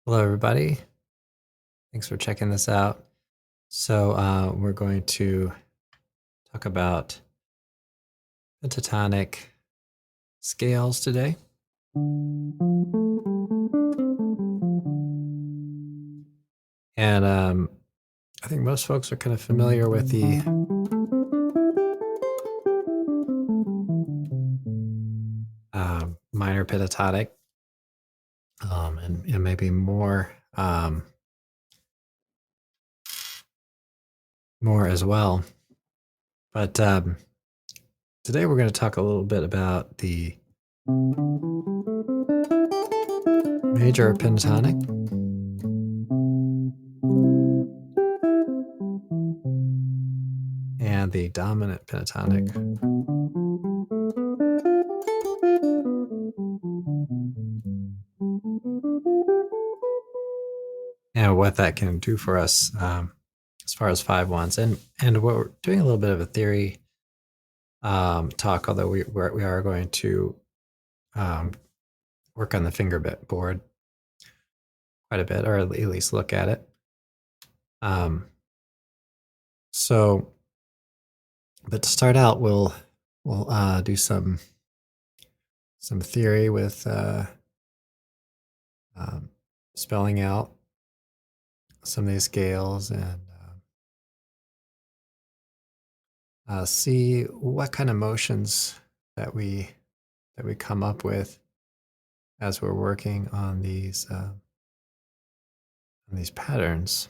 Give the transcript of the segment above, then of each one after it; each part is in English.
Hello, everybody. Thanks for checking this out. So we're going to talk about pentatonic scales today. And I think most folks are kind of familiar with the minor pentatonic, and maybe more as well. But today we're going to talk a little bit about the major pentatonic and the dominant pentatonic. And what that can do for us as far as 5/1s. And what we're doing a little bit of a theory talk, although we are going to work on the fingerbit board quite a bit, or at least look at it. But to start out, we'll do some theory with spelling out some of these scales and see what kind of motions that we come up with as we're working on these patterns.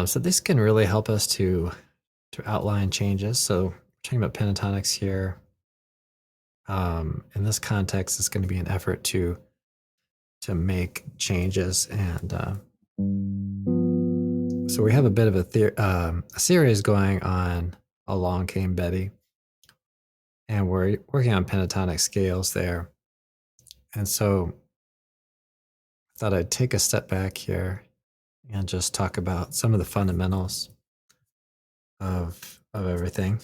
So this can really help us to outline changes. So we're talking about pentatonics here. In this context, it's going to be an effort to make changes, and so we have a bit of a series going on Along Came Betty, and we're working on pentatonic scales there. And so I thought I'd take a step back here and just talk about some of the fundamentals of everything.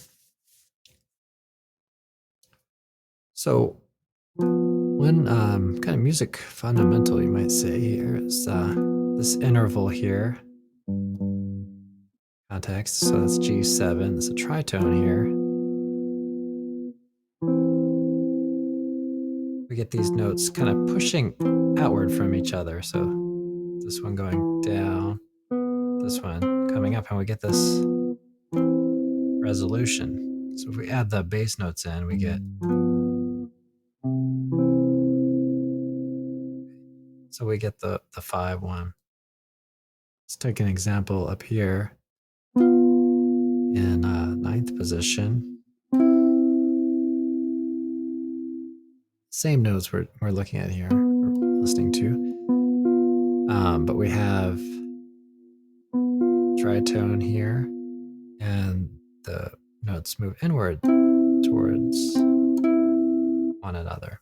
So one kind of music fundamental, you might say, here is this interval here. Context, so that's G7. It's a tritone here. We get these notes kind of pushing outward from each other. So this one going down, this one coming up, and we get this resolution. So if we add the bass notes in, we get. So we get the 5/1. Let's take an example up here in ninth position. Same notes we're looking at here, or listening to. But we have tritone here, and the notes move inward towards one another.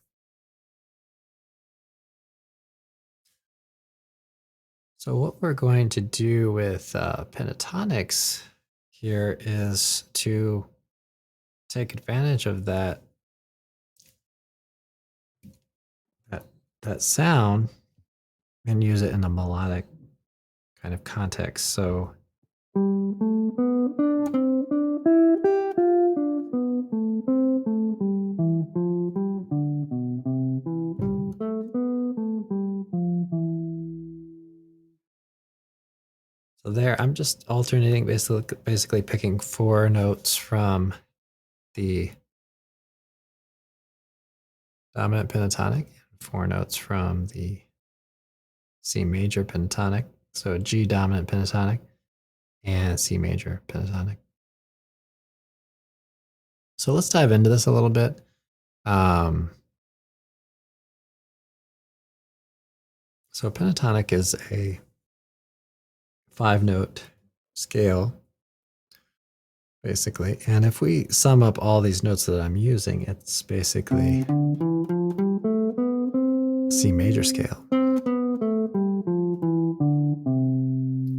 So what we're going to do with pentatonics here is to take advantage of that sound and use it in a melodic kind of context. So there, I'm just alternating, basically picking 4 notes from the dominant pentatonic, 4 notes from the C major pentatonic, so G dominant pentatonic, and C major pentatonic. So let's dive into this a little bit. So pentatonic is a 5-note scale, basically. And if we sum up all these notes that I'm using, it's basically C major scale.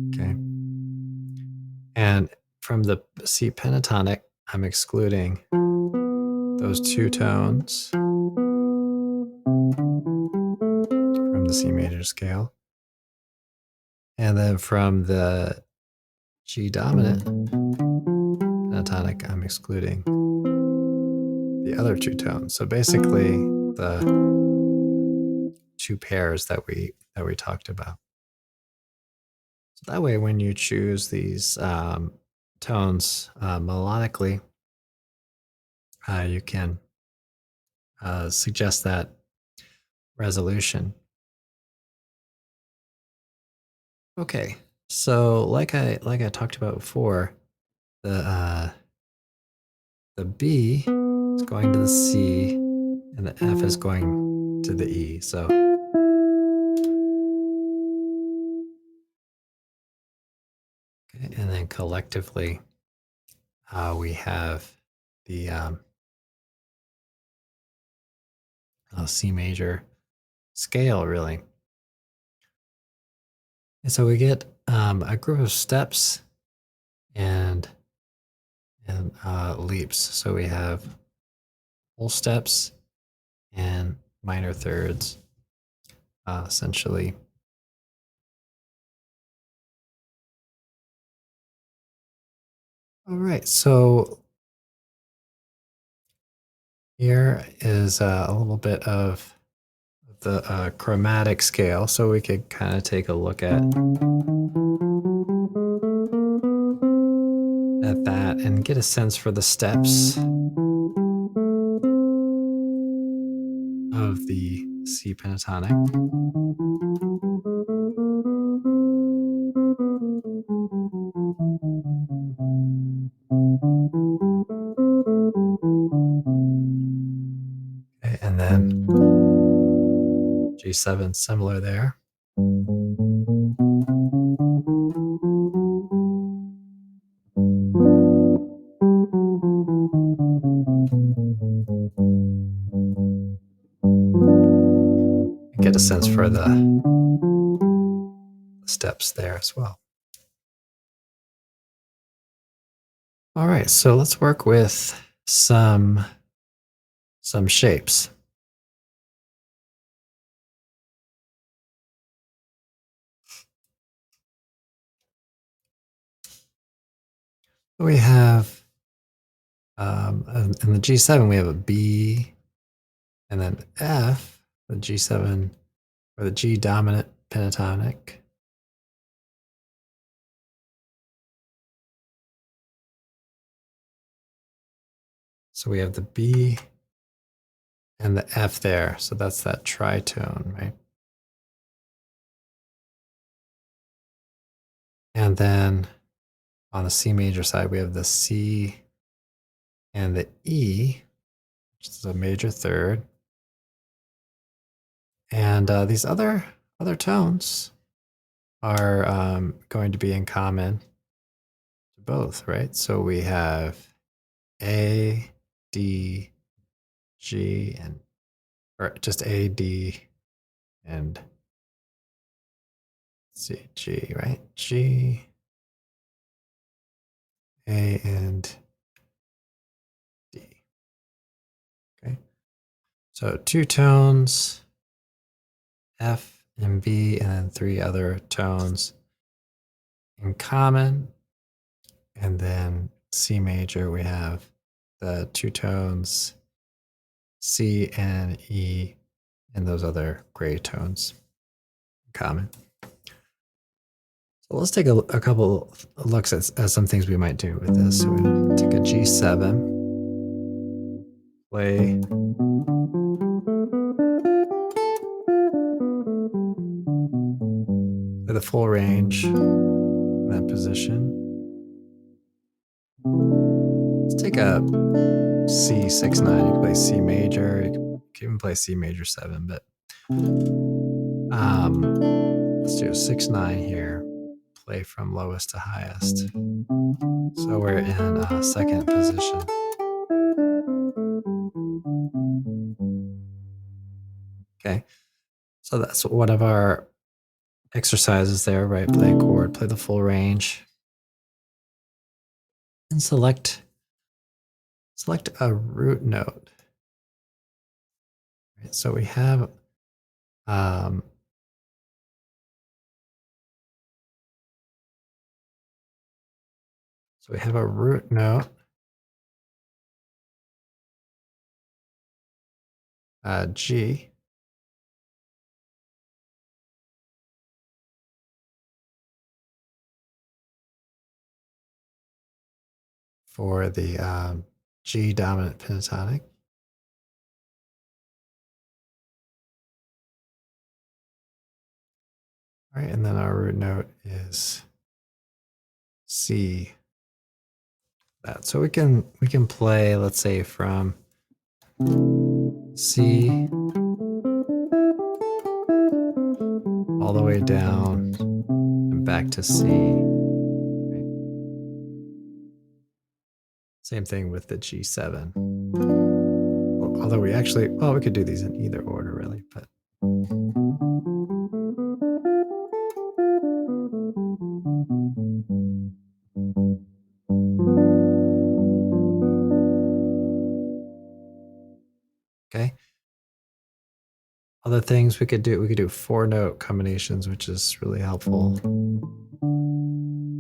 Okay. And from the C pentatonic, I'm excluding those 2 tones. the C major scale. And then from the G dominant pentatonic, I'm excluding the other two tones. So basically the two pairs that we talked about. So that way, when you choose these tones melodically, you can suggest that resolution. Okay, so like I talked about before, the B is going to the C, and the F is going to the E. So okay, and then collectively, we have the C major scale, really. And so we get a group of steps and leaps. So we have whole steps and minor thirds, essentially. All right, so here is a little bit of the chromatic scale. So we could kind of take a look at that and get a sense for the steps of the C pentatonic. Okay, and then G7 similar there. Get a sense for the steps there as well. All right, so let's work with some shapes. We have in the G7 we have a B, and then F, the G7 or the G dominant pentatonic. So we have the B and the F there. So that's that tritone, right? And then on the C major side, we have the C and the E, which is a major third. And these other tones are going to be in common to both, right? So we have A, D, G, or just A, D, and C, G, right? G, A, and D. Okay. So two tones, F and B, and then three other tones in common. And then C major, we have the two tones, C and E, and those other gray tones in common. So let's take a couple looks at some things we might do with this. So we take a G7, play the full range in that position. Let's take a C6-9. You can play C major. You can even play C major 7, but let's do a 6-9 here. Play from lowest to highest. So we're in second position. Okay, so that's one of our exercises there, right? Play a chord, play the full range, and select a root note. Right, so we have So we have a root note, G, for the G dominant pentatonic. All right, and then our root note is C. That. So we can play, let's say, from C all the way down and back to C. Right? Same thing with the G7. Well, although we actually, well, we could do these in either order, really, but. Okay. Other things we could do 4-note combinations, which is really helpful.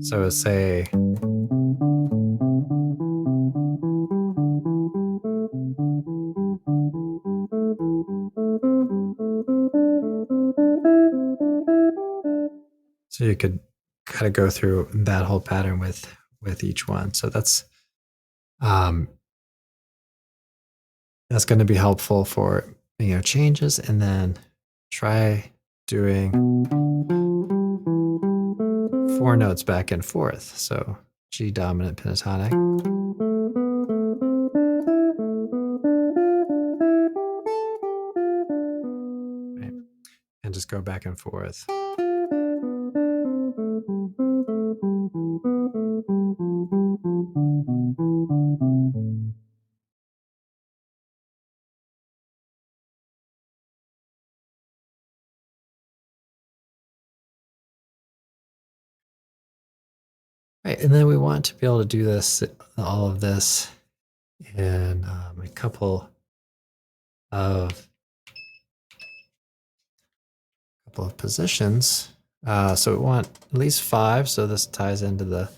So say so you could kind of go through that whole pattern with each one. So that's going to be helpful for changes, and then try doing 4 notes back and forth. So G dominant pentatonic. Right? And just go back and forth. Right, and then we want to be able to do all of this in a couple of positions. So we want at least 5. So this ties into the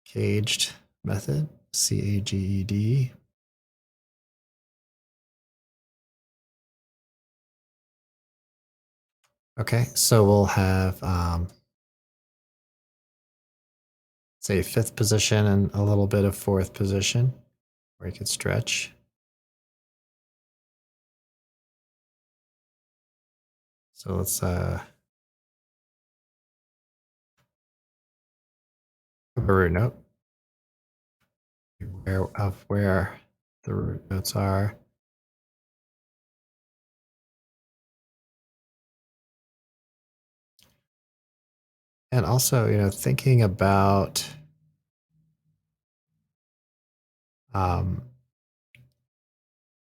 caged method, CAGED. Okay, so we'll have say 5th position and a little bit of 4th position where you could stretch. So let's a root note where the root notes are. And also, thinking about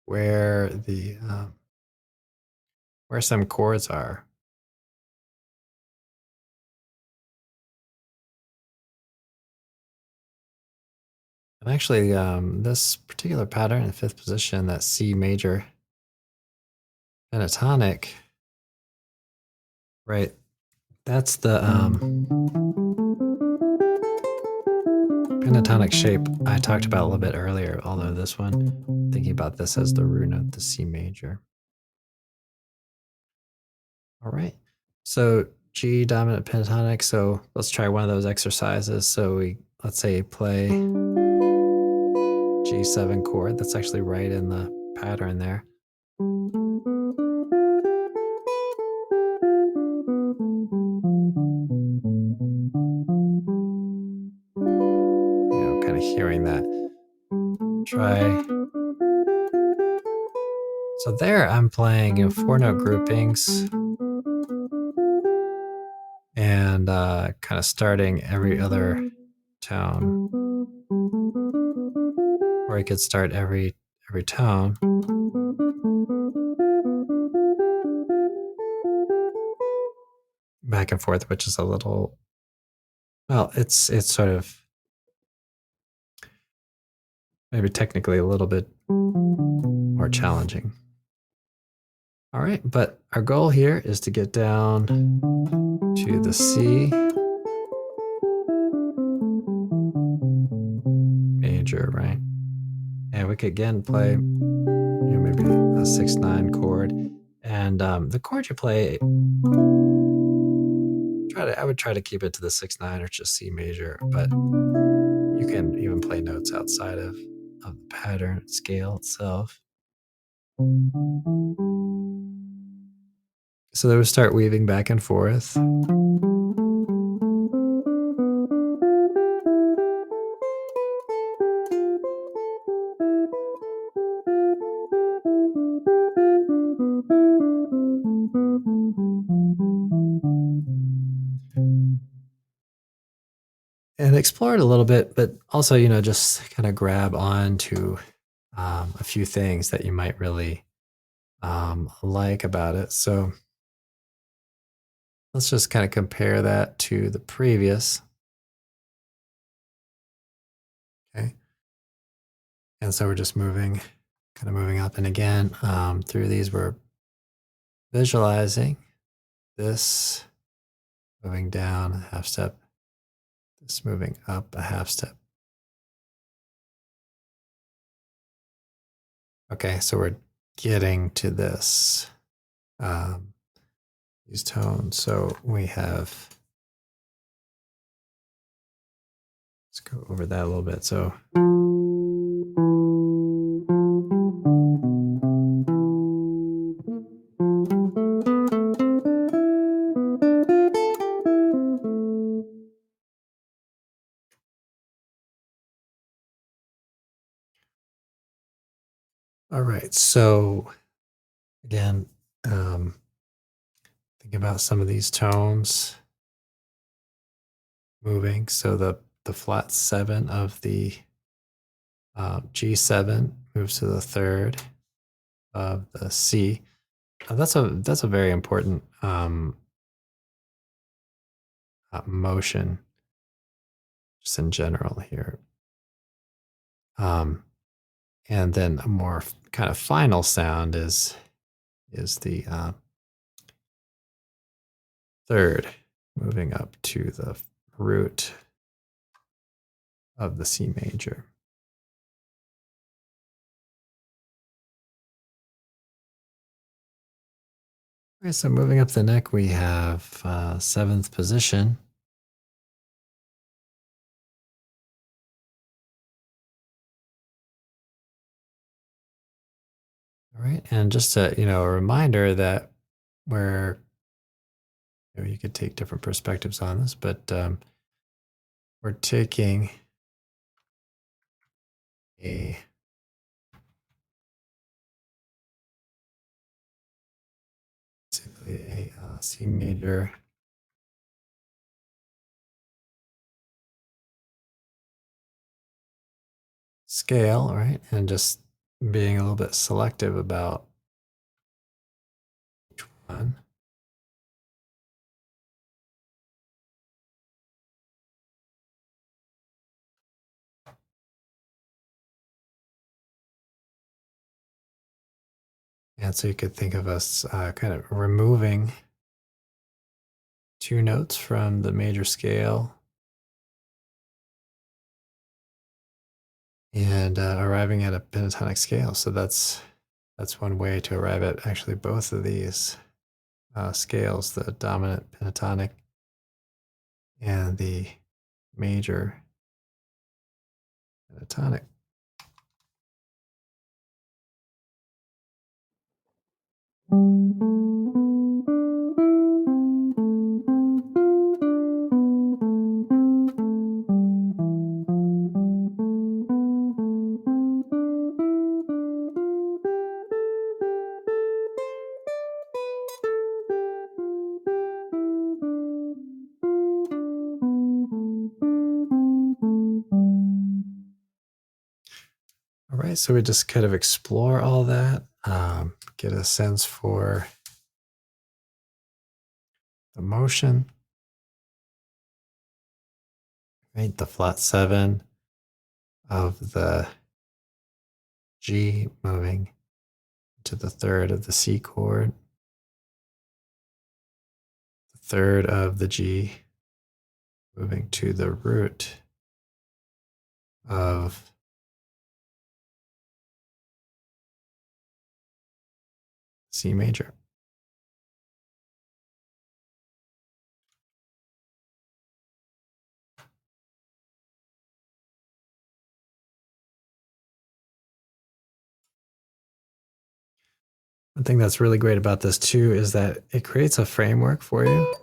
where the where some chords are. And actually, this particular pattern in 5th position, that C major pentatonic, right? That's the pentatonic shape I talked about a little bit earlier, although this one, thinking about this as the root note, the C major. All right. So G dominant pentatonic. So let's try one of those exercises. So let's say play G7 chord. That's actually right in the pattern there. Kind of hearing that. Try. So there I'm playing 4-note groupings and kind of starting every other tone. Or I could start every tone. Back and forth, which is a little, well, it's sort of maybe technically a little bit more challenging. All right, but our goal here is to get down to the C major, right? And we could again play, maybe a 6/9 chord. And the chord you play, I would try to keep it to the 6/9 or just C major, but you can even play notes outside of the pattern scale itself. So they would start weaving back and forth. And explore it a little bit, but also, just kind of grab on to a few things that you might really like about it. So let's just kind of compare that to the previous. Okay. And so we're just kind of moving up. And again, through these, we're visualizing this moving down a half step, this moving up a half step. Okay, so we're getting to this, these tones. So we have, let's go over that a little bit. So all right, so again, think about some of these tones moving. So the flat 7 of the G7 moves to the 3rd of the C. That's a very important motion, just in general here. And then a more kind of final sound is the 3rd, moving up to the root of the C major. Okay, so moving up the neck, we have 7th position. All right, and just a reminder that where you could take different perspectives on this, but we're taking a basically a C major scale, right, and just being a little bit selective about which one. And so you could think of us kind of removing 2 notes from the major scale and arriving at a pentatonic scale. So that's one way to arrive at actually both of these scales, the dominant pentatonic and the major pentatonic. All right, so we just kind of explore all that, get a sense for the motion, right? The flat 7 of the G moving to the 3rd of the C chord, the 3rd of the G moving to the root of C major. One thing that's really great about this too is that it creates a framework for you.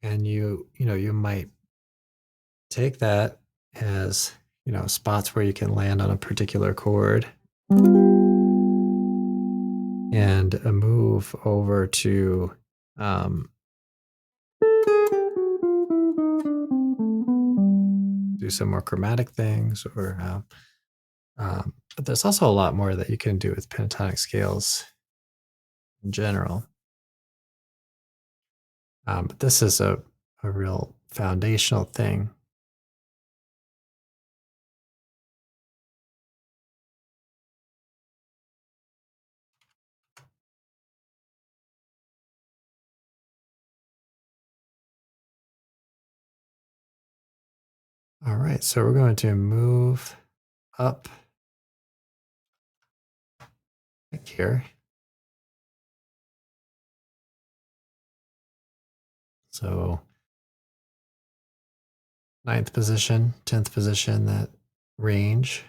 And you might take that as, spots where you can land on a particular chord and move over to do some more chromatic things but there's also a lot more that you can do with pentatonic scales in general. But this is a real foundational thing. All right, so we're going to move up here. So 9th position, 10th position, that range.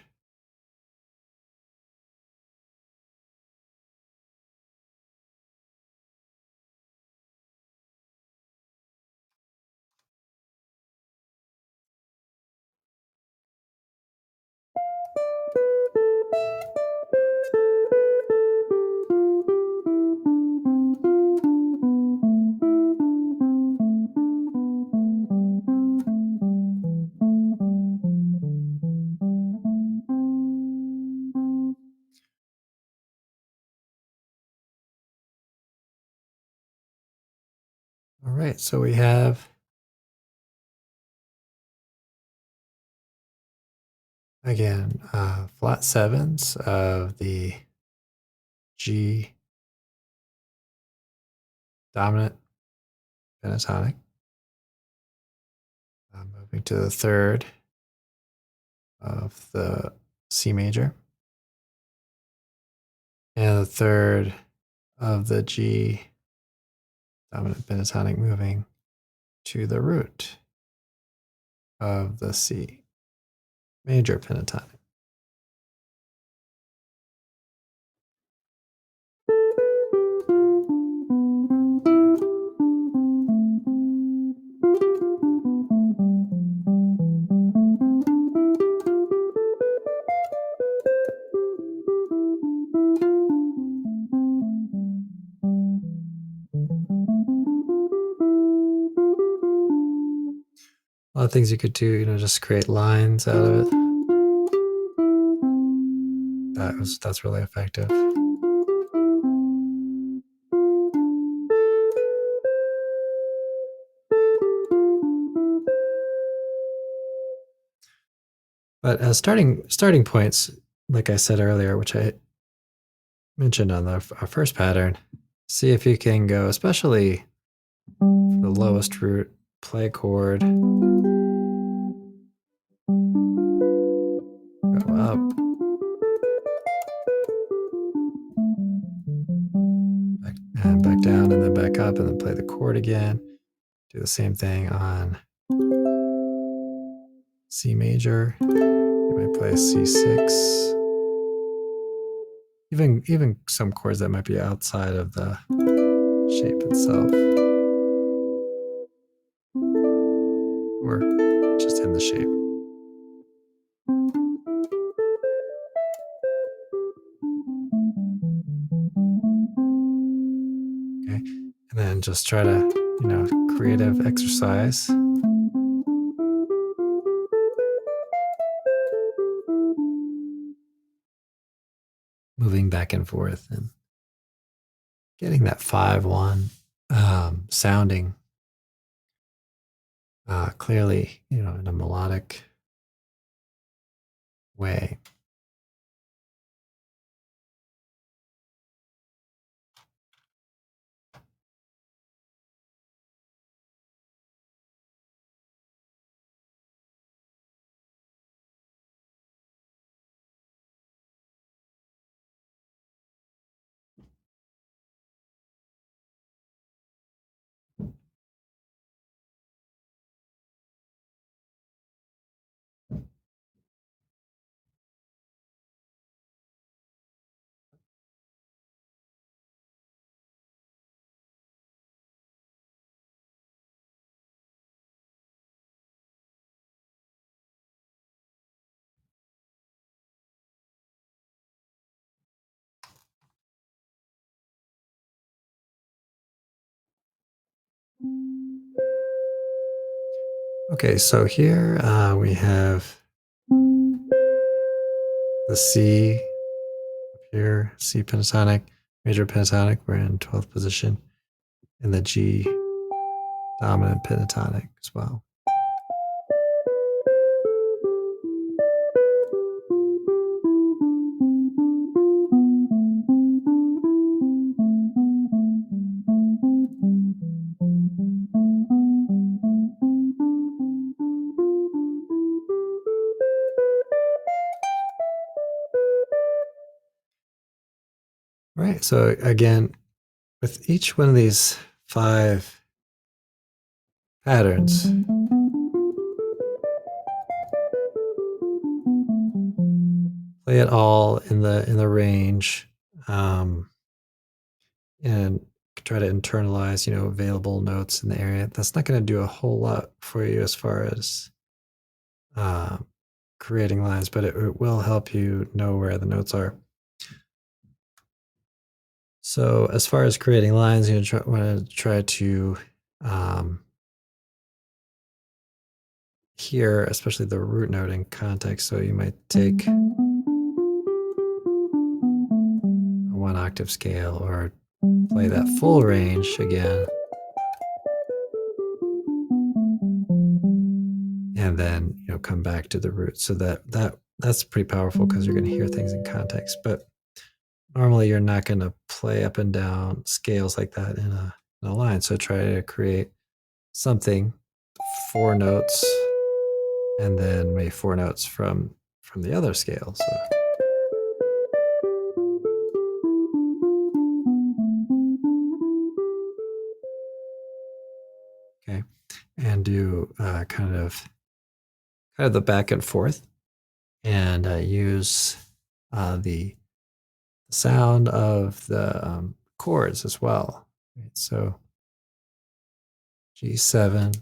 All right, so we have again flat sevens of the G dominant pentatonic. Moving to the 3rd of the C major, and the 3rd of the G dominant pentatonic, moving to the root of the C major pentatonic. A lot of things you could do, just create lines out of it. That's really effective. But as starting points, like I said earlier, which I mentioned on our first pattern, see if you can go, especially the lowest root, play a chord, go up, back down, and then back up, and then play the chord again. Do the same thing on C major. You might play a C6. Even some chords that might be outside of the shape itself, or just in the shape. Okay, and then just try to, creative exercise. Moving back and forth and getting that 5-1 sounding clearly, in a melodic way. Okay, so here we have the C up here, C pentatonic, major pentatonic. We're in 12th position, and the G dominant pentatonic as well. Right. So again, with each one of these 5 patterns, play it all in the range, um, and try to internalize, available notes in the area. That's not going to do a whole lot for you as far as uh, creating lines, but it will help you know where the notes are. So as far as creating lines, want to try to hear, especially the root note in context. So you might take a 1 octave scale or play that full range again, and then come back to the root. So that's pretty powerful because you're going to hear things in context. But normally you're not going to play up and down scales like that in a line. So try to create something, 4 notes, and then maybe 4 notes from the other scale. So, okay, and do kind of the back and forth, and use the sound of the chords as well. Right? So G7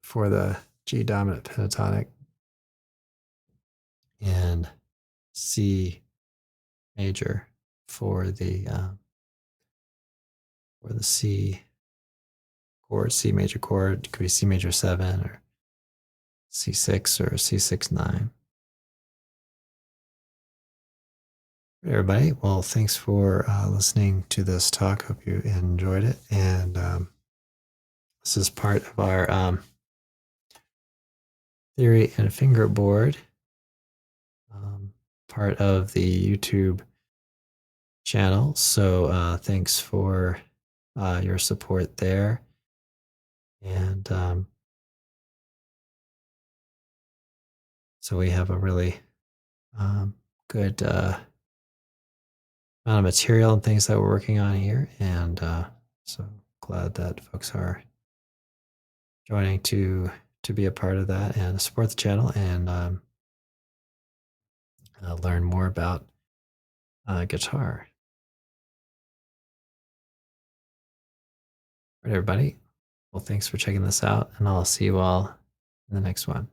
for the G dominant pentatonic, and C major for the C chord, C major chord. It could be C major 7 or C6 or C6 9. Everybody, well, thanks for listening to this talk. Hope you enjoyed it. And this is part of our theory and fingerboard, part of the YouTube channel. So thanks for your support there. And so we have a really good amount of material and things that we're working on here. And so glad that folks are joining to be a part of that and support the channel and learn more about guitar. All right, everybody. Well, thanks for checking this out, and I'll see you all in the next one.